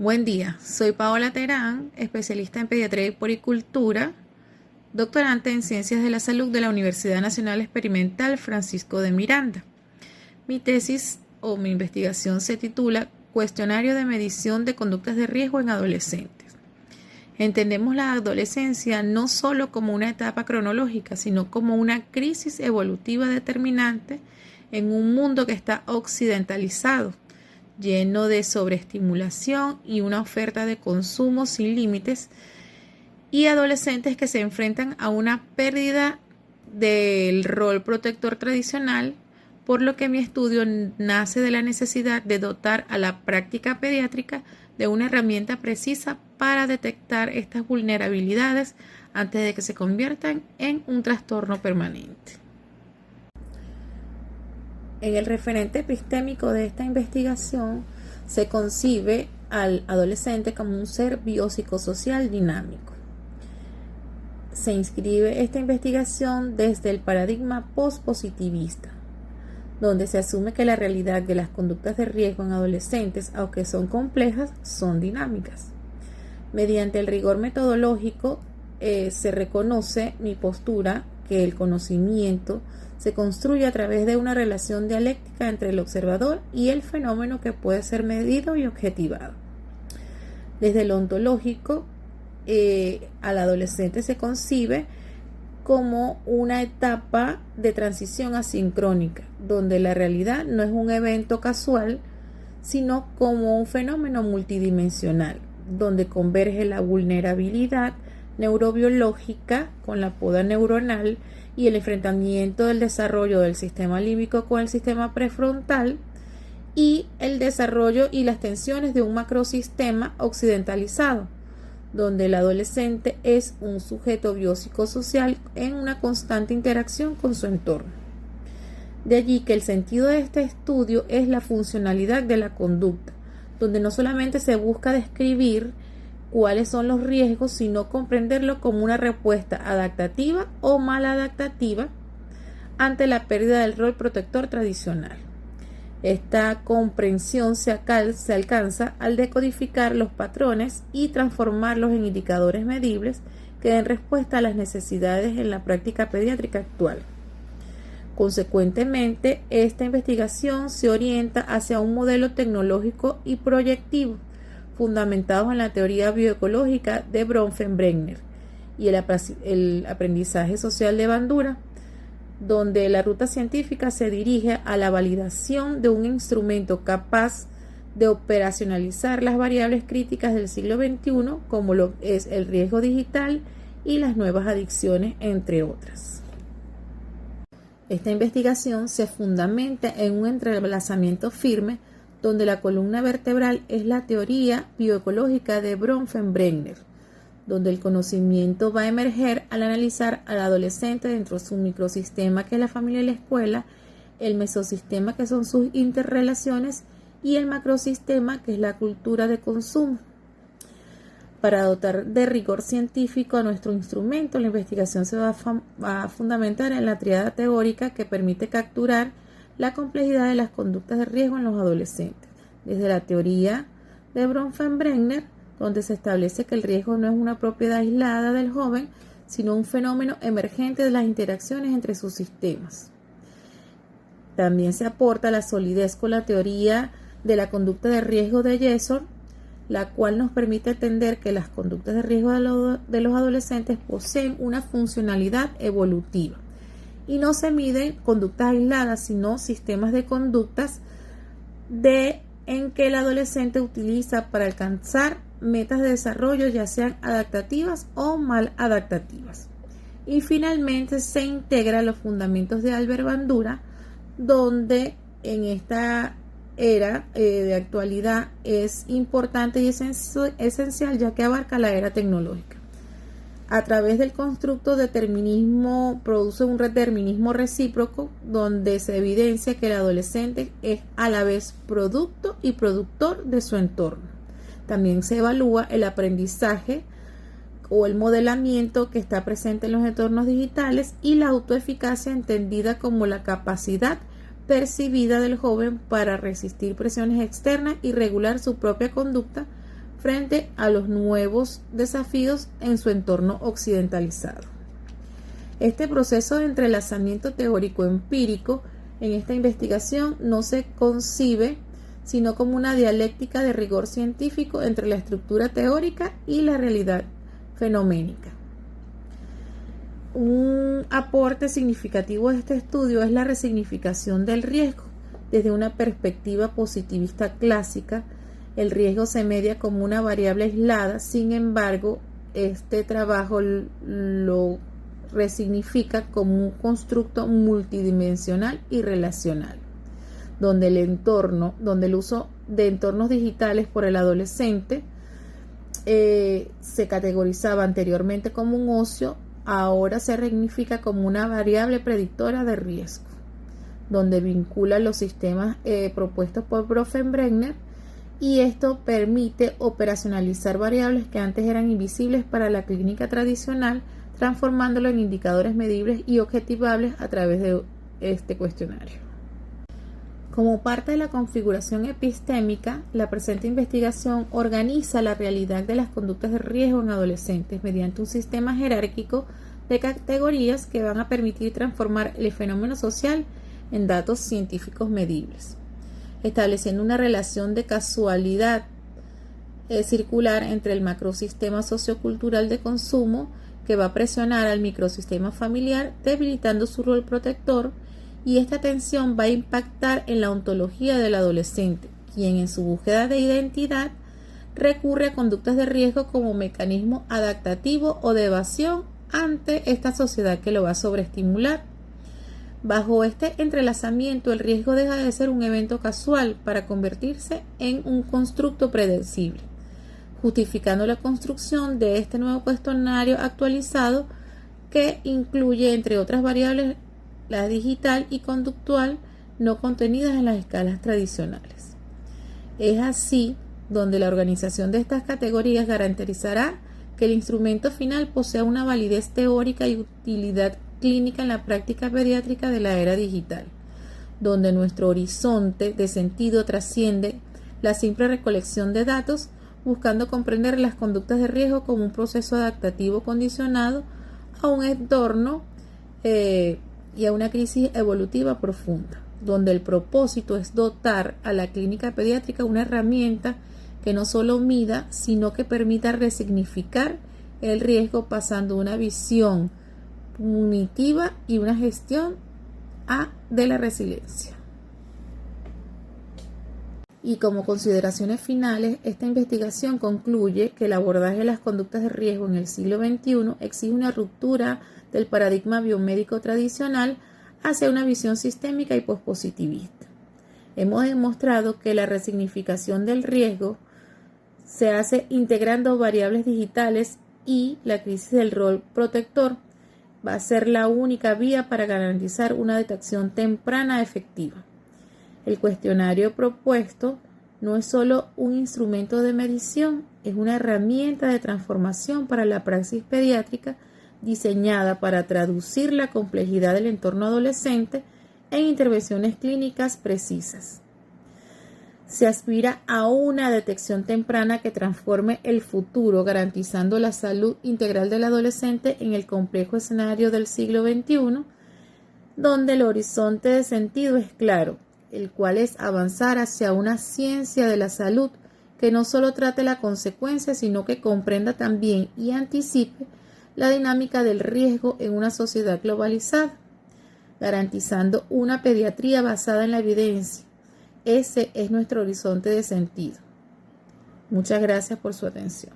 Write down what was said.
Buen día, soy Paola Terán, especialista en pediatría y puericultura, doctorante en Ciencias de la Salud de la Universidad Nacional Experimental Francisco de Miranda. Mi tesis o mi investigación se titula Cuestionario de medición de conductas de riesgo en adolescentes. Entendemos la adolescencia no solo como una etapa cronológica, sino como una crisis evolutiva determinante en un mundo que está occidentalizado, lleno de sobreestimulación y una oferta de consumo sin límites, y adolescentes que se enfrentan a una pérdida del rol protector tradicional, por lo que mi estudio nace de la necesidad de dotar a la práctica pediátrica de una herramienta precisa para detectar estas vulnerabilidades antes de que se conviertan en un trastorno permanente. En el referente epistémico de esta investigación se concibe al adolescente como un ser biopsicosocial dinámico. Se inscribe esta investigación desde el paradigma postpositivista, donde se asume que la realidad de las conductas de riesgo en adolescentes, aunque son complejas, son dinámicas. Mediante el rigor metodológico se reconoce mi postura que el conocimiento se construye a través de una relación dialéctica entre el observador y el fenómeno que puede ser medido y objetivado. Desde lo ontológico, al adolescente se concibe como una etapa de transición asincrónica, donde la realidad no es un evento casual, sino como un fenómeno multidimensional, donde converge la vulnerabilidad neurobiológica con la poda neuronal y el enfrentamiento del desarrollo del sistema límbico con el sistema prefrontal y el desarrollo y las tensiones de un macrosistema occidentalizado, donde el adolescente es un sujeto biopsicosocial en una constante interacción con su entorno. De allí que el sentido de este estudio es la funcionalidad de la conducta, donde no solamente se busca describir cuáles son los riesgos, sino comprenderlo como una respuesta adaptativa o maladaptativa ante la pérdida del rol protector tradicional. Esta comprensión se alcanza al decodificar los patrones y transformarlos en indicadores medibles que den respuesta a las necesidades en la práctica pediátrica actual. Consecuentemente, esta investigación se orienta hacia un modelo tecnológico y proyectivo fundamentados en la teoría bioecológica de Bronfenbrenner y el aprendizaje social de Bandura, donde la ruta científica se dirige a la validación de un instrumento capaz de operacionalizar las variables críticas del siglo XXI, como lo es el riesgo digital y las nuevas adicciones, entre otras. Esta investigación se fundamenta en un entrelazamiento firme donde la columna vertebral es la teoría bioecológica de Bronfenbrenner, donde el conocimiento va a emerger al analizar al adolescente dentro de su microsistema, que es la familia y la escuela, el mesosistema, que son sus interrelaciones, y el macrosistema, que es la cultura de consumo. Para dotar de rigor científico a nuestro instrumento, la investigación se va a fundamentar en la tríada teórica que permite capturar la complejidad de las conductas de riesgo en los adolescentes, desde la teoría de Bronfenbrenner, donde se establece que el riesgo no es una propiedad aislada del joven, sino un fenómeno emergente de las interacciones entre sus sistemas. También se aporta la solidez con la teoría de la conducta de riesgo de Jesson, la cual nos permite entender que las conductas de riesgo de los adolescentes poseen una funcionalidad evolutiva y no se miden conductas aisladas, sino sistemas de conductas en que el adolescente utiliza para alcanzar metas de desarrollo, ya sean adaptativas o maladaptativas. Y finalmente se integra los fundamentos de Albert Bandura, donde en esta era de actualidad es importante y esencial, ya que abarca la era tecnológica. A través del constructo determinismo produce un determinismo recíproco donde se evidencia que el adolescente es a la vez producto y productor de su entorno. También se evalúa el aprendizaje o el modelamiento que está presente en los entornos digitales y la autoeficacia entendida como la capacidad percibida del joven para resistir presiones externas y regular su propia conducta frente a los nuevos desafíos en su entorno occidentalizado. Este proceso de entrelazamiento teórico-empírico en esta investigación no se concibe sino como una dialéctica de rigor científico entre la estructura teórica y la realidad fenoménica. Un aporte significativo de este estudio es la resignificación del riesgo. Desde una perspectiva positivista clásica, el riesgo se media como una variable aislada, sin embargo, este trabajo lo resignifica como un constructo multidimensional y relacional, donde el uso de entornos digitales por el adolescente se categorizaba anteriormente como un ocio, ahora se resignifica como una variable predictora de riesgo, donde vincula los sistemas propuestos por Bronfenbrenner, y esto permite operacionalizar variables que antes eran invisibles para la clínica tradicional, transformándolo en indicadores medibles y objetivables a través de este cuestionario. Como parte de la configuración epistémica, la presente investigación organiza la realidad de las conductas de riesgo en adolescentes mediante un sistema jerárquico de categorías que van a permitir transformar el fenómeno social en datos científicos medibles, estableciendo una relación de causalidad circular entre el macrosistema sociocultural de consumo, que va a presionar al microsistema familiar, debilitando su rol protector, y esta tensión va a impactar en la ontología del adolescente, quien en su búsqueda de identidad recurre a conductas de riesgo como mecanismo adaptativo o de evasión ante esta sociedad que lo va a sobreestimular. Bajo este entrelazamiento, el riesgo deja de ser un evento casual para convertirse en un constructo predecible, justificando la construcción de este nuevo cuestionario actualizado que incluye, entre otras variables, la digital y conductual no contenidas en las escalas tradicionales. Es así donde la organización de estas categorías garantizará que el instrumento final posea una validez teórica y utilidad clínica en la práctica pediátrica de la era digital, donde nuestro horizonte de sentido trasciende la simple recolección de datos, buscando comprender las conductas de riesgo como un proceso adaptativo condicionado a un entorno y a una crisis evolutiva profunda, donde el propósito es dotar a la clínica pediátrica una herramienta que no solo mida, sino que permita resignificar el riesgo, pasando una visión punitiva y una gestión de la resiliencia. Y como consideraciones finales, esta investigación concluye que el abordaje de las conductas de riesgo en el siglo XXI exige una ruptura del paradigma biomédico tradicional hacia una visión sistémica y pospositivista. Hemos demostrado que la resignificación del riesgo se hace integrando variables digitales, y la crisis del rol protector va a ser la única vía para garantizar una detección temprana efectiva. El cuestionario propuesto no es solo un instrumento de medición, es una herramienta de transformación para la praxis pediátrica diseñada para traducir la complejidad del entorno adolescente en intervenciones clínicas precisas. Se aspira a una detección temprana que transforme el futuro, garantizando la salud integral del adolescente en el complejo escenario del siglo XXI, donde el horizonte de sentido es claro, el cual es avanzar hacia una ciencia de la salud que no solo trate la consecuencia, sino que comprenda también y anticipe la dinámica del riesgo en una sociedad globalizada, garantizando una pediatría basada en la evidencia. Ese es nuestro horizonte de sentido. Muchas gracias por su atención.